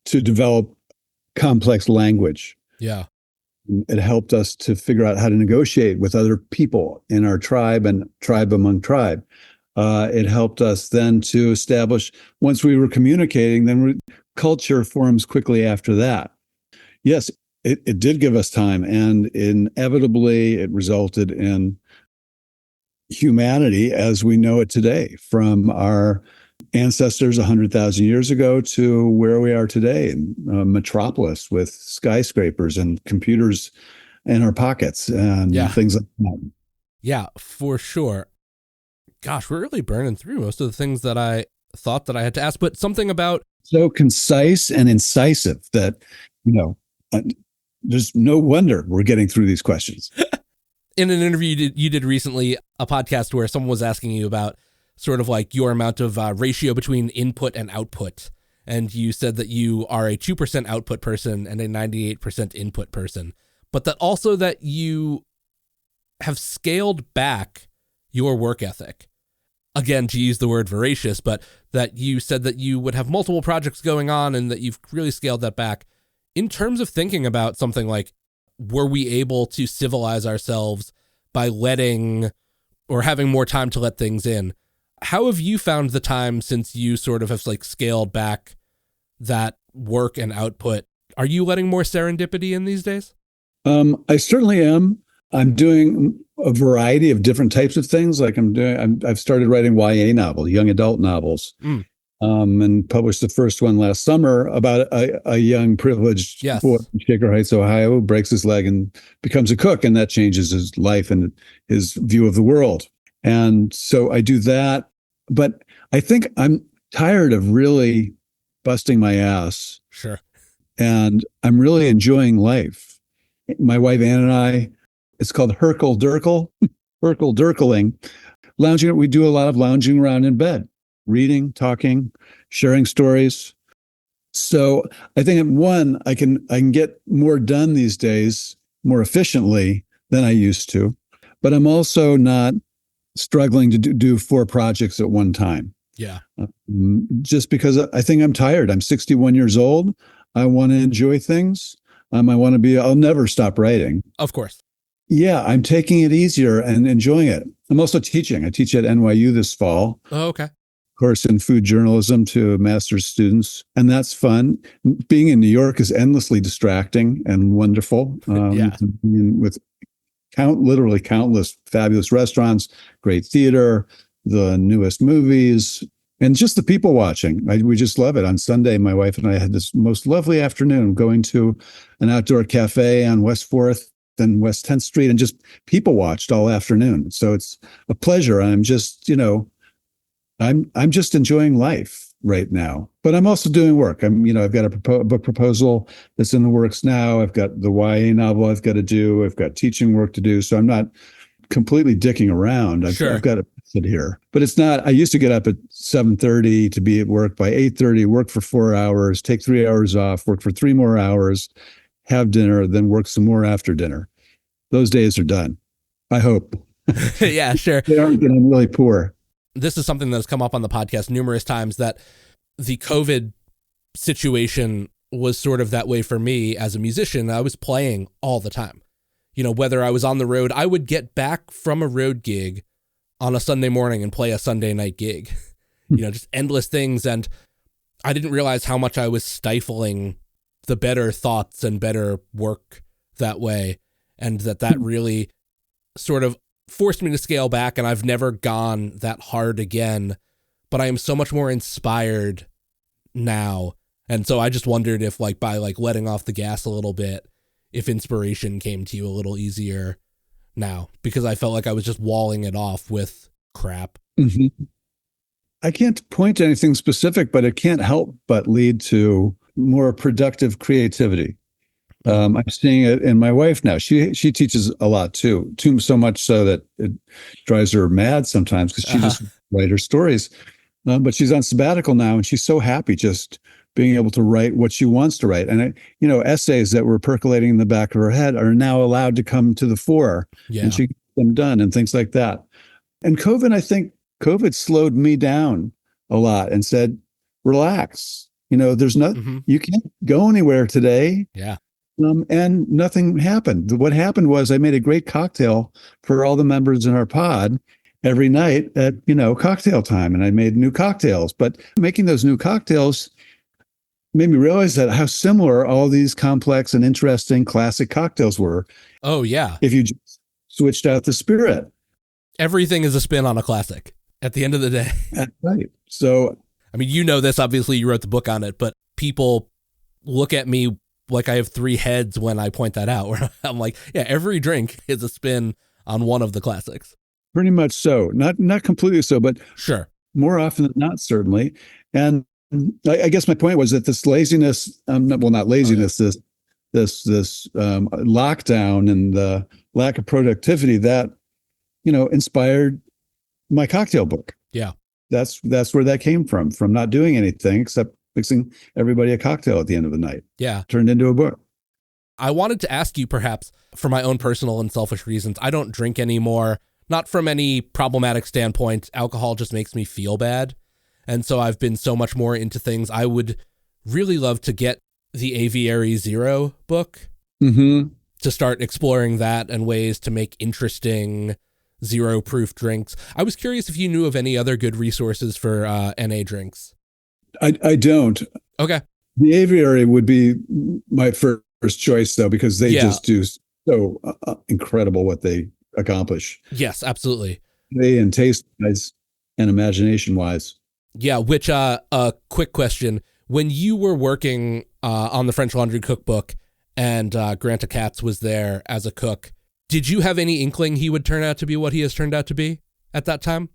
to develop complex language. Yeah. It helped us to figure out how to negotiate with other people in our tribe and tribe among tribe. It helped us then to establish, once we were communicating, then culture forms quickly after that. Yes, it did give us time, and inevitably it resulted in humanity as we know it today, from our ancestors 100,000 years ago to where we are today, in a metropolis with skyscrapers and computers in our pockets and things like that. Yeah, for sure. Gosh, we're really burning through most of the things that I thought that I had to ask, but something about So concise and incisive that, you know, uh, there's no wonder we're getting through these questions. in an interview you did recently, a podcast where someone was asking you about sort of like your amount of ratio between input and output. And you said that you are a 2% output person and a 98% input person, but that also that you have scaled back your work ethic. Again, to use the word voracious, but that you said that you would have multiple projects going on and that you've really scaled that back. In terms of thinking about something like, were we able to civilize ourselves by letting or having more time to let things in? How have you found the time since you sort of have like scaled back that work and output? Are you letting more serendipity in these days? I certainly am. I'm doing a variety of different types of things. Like I've started writing YA novels, young adult novels, and published the first one last summer about a young privileged boy in Shaker Heights, Ohio, who breaks his leg and becomes a cook, and that changes his life and his view of the world. And so I do that, but I think I'm tired of really busting my ass. Sure. And I'm really enjoying life. My wife Ann and I, it's called Herkle Dirkling. Lounging, we do a lot of lounging around in bed, reading, talking, sharing stories. So I think one, I can get more done these days more efficiently than I used to, but I'm also not struggling to do 4 projects at one time. Yeah. Just because I think I'm tired. I'm 61 years old. I want to enjoy things. I'll never stop writing. Of course. Yeah, I'm taking it easier and enjoying it. I'm also teaching. I teach at NYU this fall. Oh, okay. Course in food journalism to master's students. And that's fun. Being in New York is endlessly distracting and wonderful. With literally countless fabulous restaurants, great theater, the newest movies, and just the people watching. We just love it. On Sunday, my wife and I had this most lovely afternoon going to an outdoor cafe on West 4th and West 10th Street and just people watched all afternoon. So it's a pleasure. I'm just, I'm just enjoying life right now, but I'm also doing work. I've got a book proposal that's in the works now. I've got the YA novel I've got to do. I've got teaching work to do. So I'm not completely dicking around. I've got to sit here, but it's not. I used to get up at 7:30 to be at work by 8:30, work for 4 hours, take 3 hours off, work for 3 more hours, have dinner, then work some more after dinner. Those days are done. I hope. Yeah, sure. They aren't getting really poor. This is something that's come up on the podcast numerous times, that the COVID situation was sort of that way for me as a musician. I was playing all the time. Whether I was on the road, I would get back from a road gig on a Sunday morning and play a Sunday night gig, just endless things. And I didn't realize how much I was stifling the better thoughts and better work that way. And that really sort of forced me to scale back. And I've never gone that hard again, but I am so much more inspired now. And so I just wondered if by letting off the gas a little bit, if inspiration came to you a little easier now, because I felt like I was just walling it off with crap. Mm-hmm. I can't point to anything specific, but it can't help but lead to more productive creativity. I'm seeing it in my wife now. She teaches a lot too so much so that it drives her mad sometimes because she just writes her stories. But she's on sabbatical now, and she's so happy just being able to write what she wants to write. And essays that were percolating in the back of her head are now allowed to come to the fore, and she gets them done and things like that. And I think COVID slowed me down a lot and said, relax. There's you can't go anywhere today. Yeah. And nothing happened. What happened was I made a great cocktail for all the members in our pod every night at, cocktail time. And I made new cocktails. But making those new cocktails made me realize that how similar all these complex and interesting classic cocktails were. Oh, yeah. If you just switched out the spirit. Everything is a spin on a classic at the end of the day. That's right. So, this, obviously you wrote the book on it, but people look at me like I have 3 heads when I point that out, where I'm like, yeah, every drink is a spin on one of the classics. Pretty much so. Not completely so, but sure. more often than not, certainly. And I guess my point was that this laziness, not laziness, this lockdown and the lack of productivity that, inspired my cocktail book. Yeah. That's where that came from not doing anything except mixing everybody a cocktail at the end of the night. Yeah. Turned into a book. I wanted to ask you, perhaps for my own personal and selfish reasons, I don't drink anymore, not from any problematic standpoint. Alcohol just makes me feel bad. And so I've been so much more into things. I would really love to get the Aviary Zero book to start exploring that and ways to make interesting zero proof drinks. I was curious if you knew of any other good resources for NA drinks. I don't. Okay. The Aviary would be my first choice, though, because they just do so incredible what they accomplish. Yes, absolutely. And taste-wise and imagination-wise. Yeah, which, a quick question. When you were working on the French Laundry Cookbook and Granta Katz was there as a cook, did you have any inkling he would turn out to be what he has turned out to be at that time?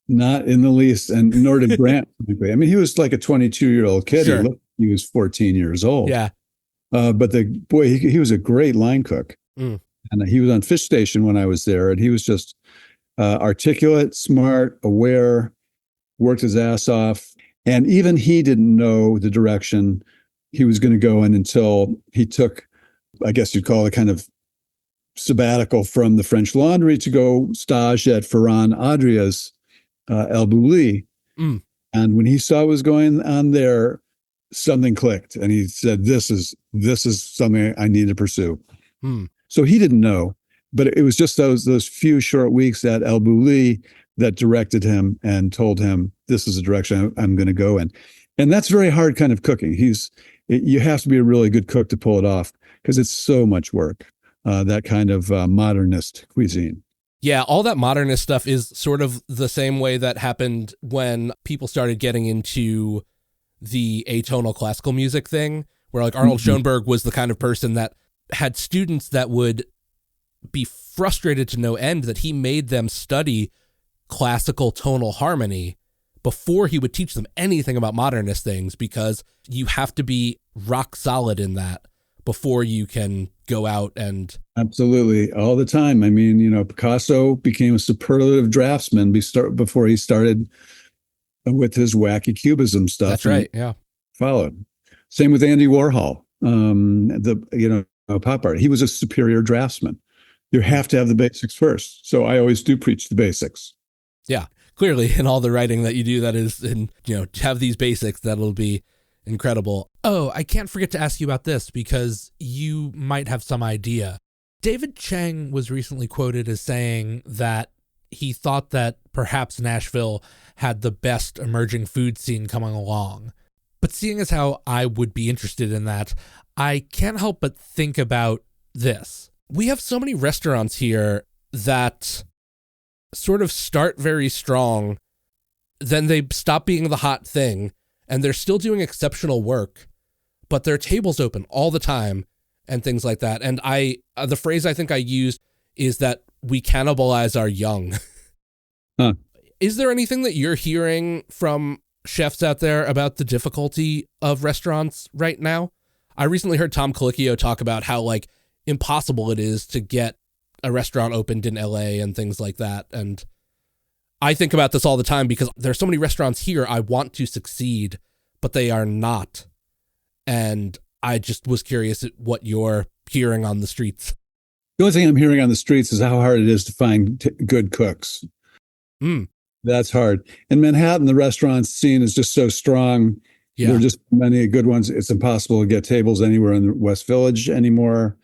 Not in the least, and nor did Grant. I mean, he was like a 22-year-old kid. Sure. He was 14 years old. Yeah. But he was a great line cook. And he was on Fish Station when I was there, and he was just articulate, smart, aware, worked his ass off. And even he didn't know the direction he was going to go in until he took, I guess you'd call it, kind of sabbatical from the French Laundry to go stage at Ferran Adria's El Bulli. And when he saw what was going on there, something clicked, and he said, this is something I need to pursue. So he didn't know, but it was just those few short weeks at El Bulli that directed him and told him, this is the direction I'm going to go in. And that's very hard kind of cooking. You have to be a really good cook to pull it off, because it's so much work, that kind of modernist cuisine. Yeah, all that modernist stuff is sort of the same way that happened when people started getting into the atonal classical music thing, where like Arnold Schoenberg was the kind of person that had students that would be frustrated to no end that he made them study classical tonal harmony before he would teach them anything about modernist things, because you have to be rock solid in that before you can go out and... Absolutely. All the time. I mean, Picasso became a superlative draftsman before he started with his wacky cubism stuff. That's right. Yeah. Followed. Same with Andy Warhol. Pop art. He was a superior draftsman. You have to have the basics first. So I always do preach the basics. Yeah. Clearly, in all the writing that you do, that is, have these basics, that'll be incredible. Oh, I can't forget to ask you about this, because you might have some idea. David Chang was recently quoted as saying that he thought that perhaps Nashville had the best emerging food scene coming along. But seeing as how I would be interested in that, I can't help but think about this. We have so many restaurants here that sort of start very strong, then they stop being the hot thing, and they're still doing exceptional work, but their tables open all the time and things like that. And the phrase I think I used is that we cannibalize our young. Huh. Is there anything that you're hearing from chefs out there about the difficulty of restaurants right now? I recently heard Tom Colicchio talk about how impossible it is to get a restaurant opened in LA and things like that. And I think about this all the time because there's so many restaurants here I want to succeed, but they are not. And I just was curious at what you're hearing on the streets. The only thing I'm hearing on the streets is how hard it is to find good cooks. That's hard. In Manhattan, the restaurant scene is just so strong. Yeah. There are just many good ones. It's impossible to get tables anywhere in the West Village anymore.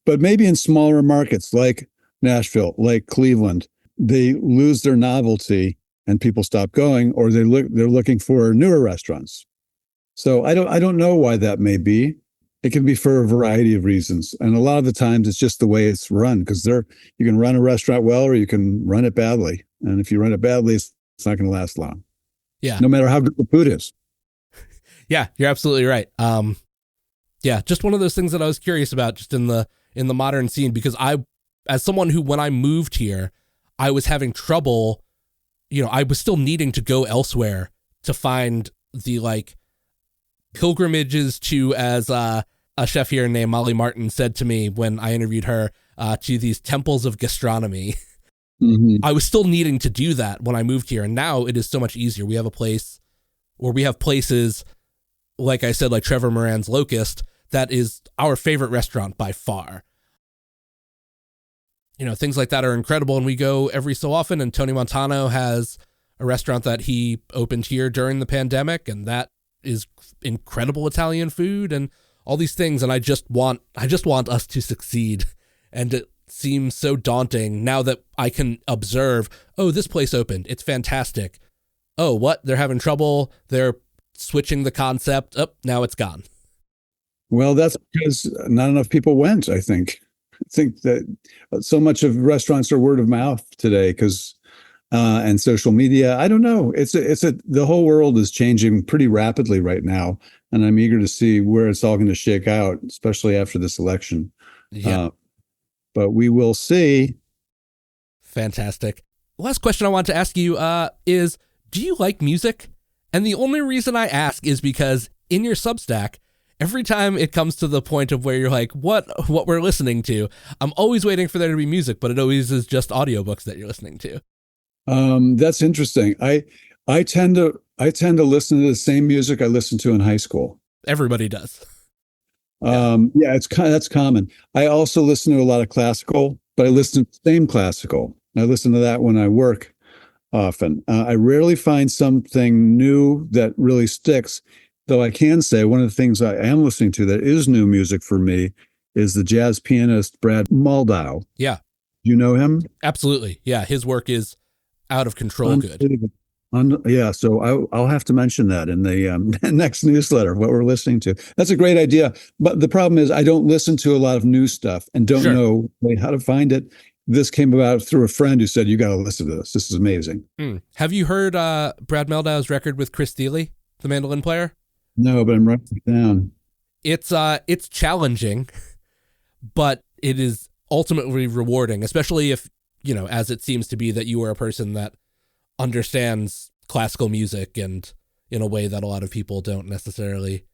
But maybe in smaller markets like Nashville, like Cleveland, they lose their novelty and people stop going, or they're looking for newer restaurants. So I don't know why that may be. It can be for a variety of reasons. And a lot of the times it's just the way it's run, because you can run a restaurant well, or you can run it badly. And if you run it badly, it's not going to last long. Yeah. No matter how good the food is. Yeah, you're absolutely right. Yeah, just one of those things that I was curious about just in the modern scene, because as someone who, when I moved here, I was having trouble, I was still needing to go elsewhere to find the like pilgrimages to, as a chef here named Molly Martin said to me when I interviewed her, to these temples of gastronomy. Mm-hmm. I was still needing to do that when I moved here, and now it is so much easier. We have a place, or we have places, like I said, like Trevor Moran's Locust, that is our favorite restaurant by far. Things like that are incredible, and we go every so often, and Tony Montano has a restaurant that he opened here during the pandemic, and that is incredible Italian food and all these things, and I just want us to succeed. And it seems so daunting now that I can observe, oh, this place opened, it's fantastic. Oh, what? They're having trouble. They're switching the concept. Oh, now it's gone. Well, that's because not enough people went, I think. I think that so much of restaurants are word of mouth today because and social media. I don't know. The whole world is changing pretty rapidly right now, and I'm eager to see where it's all going to shake out, especially after this election. Yeah. But we will see. Fantastic. Last question I want to ask you is, do you like music? And the only reason I ask is because in your Substack, every time it comes to the point of where you're like, what we're listening to, I'm always waiting for there to be music, but it always is just audiobooks that you're listening to. That's interesting. I tend to listen to the same music I listened to in high school. Everybody does. That's common. I also listen to a lot of classical, but I listen to the same classical. I listen to that when I work often. I rarely find something new that really sticks, though I can say one of the things I am listening to that is new music for me is the jazz pianist Brad Mehldau. Yeah. You know him? Absolutely. Yeah. His work is out of control good. So I'll have to mention that in the next newsletter, what we're listening to. That's a great idea. But the problem is I don't listen to a lot of new stuff and don't know how to find it. This came about through a friend who said, you got to listen to this. This is amazing. Have you heard Brad Meldau's record with Chris Thile, the mandolin player? No, but I'm writing it down. It's challenging, but it is ultimately rewarding, especially if, as it seems to be that you are a person that understands classical music and in a way that a lot of people don't necessarily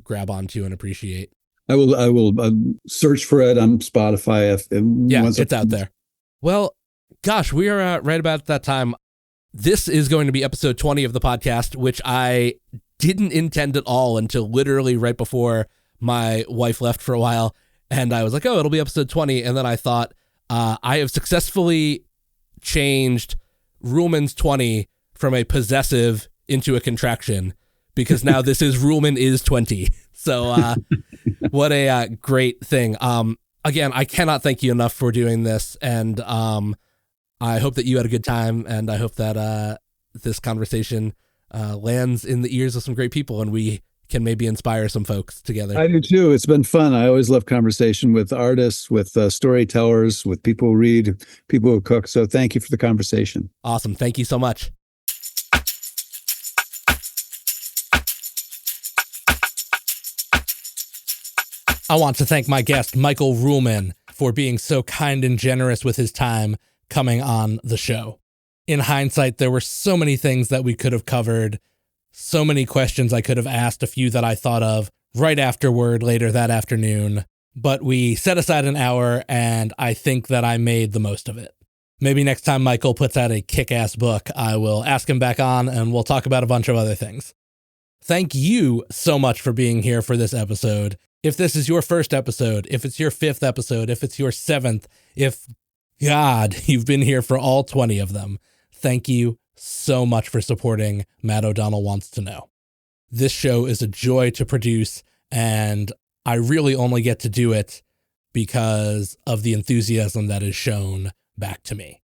grab onto and appreciate. I will search for it on Spotify. It's out there. Well, gosh, we are right about that time. This is going to be episode 20 of the podcast, which I didn't intend at all until literally right before my wife left for a while. And I was like, oh, it'll be episode 20. And then I thought, I have successfully changed Ruhlman's 20 from a possessive into a contraction, because now this is Ruhlman is 20. So what a great thing. Again, I cannot thank you enough for doing this. And I hope that you had a good time. And I hope that this conversation lands in the ears of some great people and we can maybe inspire some folks together. I do too. It's been fun. I always love conversation with artists, with storytellers, with people who read, people who cook. So thank you for the conversation. Awesome. Thank you so much. I want to thank my guest, Michael Ruhlman, for being so kind and generous with his time coming on the show. In hindsight, there were so many things that we could have covered, so many questions I could have asked, a few that I thought of right afterward later that afternoon, but we set aside an hour and I think that I made the most of it. Maybe next time Michael puts out a kick-ass book, I will ask him back on and we'll talk about a bunch of other things. Thank you so much for being here for this episode. If this is your first episode, if it's your 5th episode, if it's your 7th, if, God, you've been here for all 20 of them, thank you so much for supporting Matt O'Donnell Wants to Know. This show is a joy to produce, and I really only get to do it because of the enthusiasm that is shown back to me.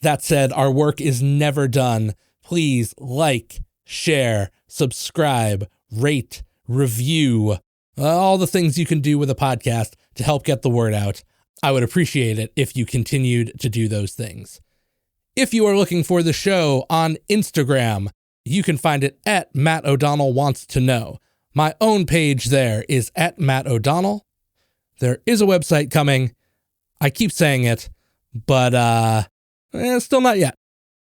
That said, our work is never done. Please like, share, subscribe, rate, review, all the things you can do with a podcast to help get the word out. I would appreciate it if you continued to do those things. If you are looking for the show on Instagram, you can find it at Matt O'Donnell Wants to Know. My own page there is at Matt O'Donnell. There is a website coming. I keep saying it, but still not yet.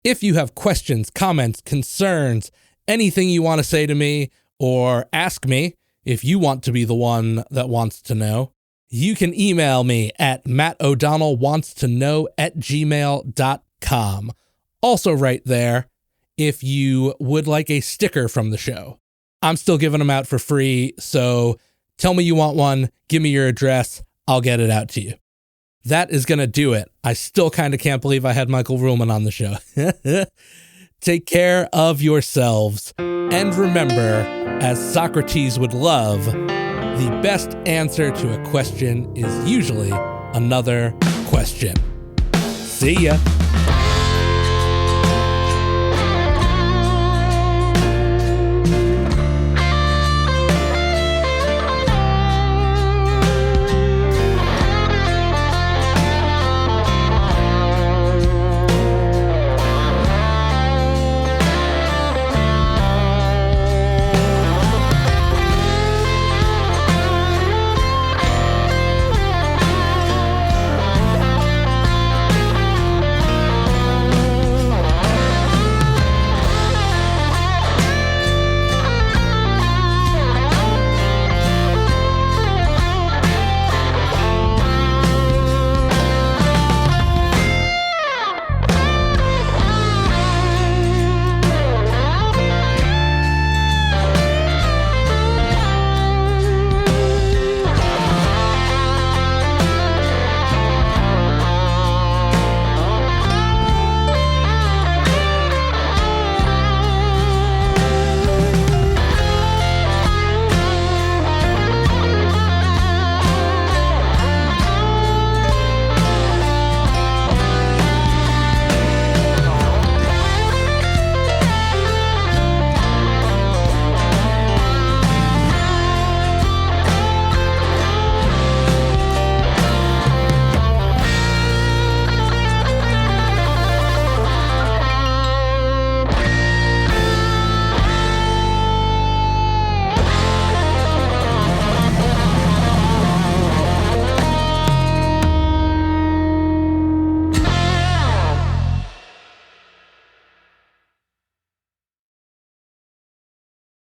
If you have questions, comments, concerns, anything you want to say to me or ask me, if you want to be the one that wants to know, you can email me at mattodonnellwantstoKnow@gmail.com. Also right there, if you would like a sticker from the show. I'm still giving them out for free, so tell me you want one, give me your address, I'll get it out to you. That is going to do it. I still kind of can't believe I had Michael Ruhlman on the show. Take care of yourselves. And remember, as Socrates would love, the best answer to a question is usually another question. See ya.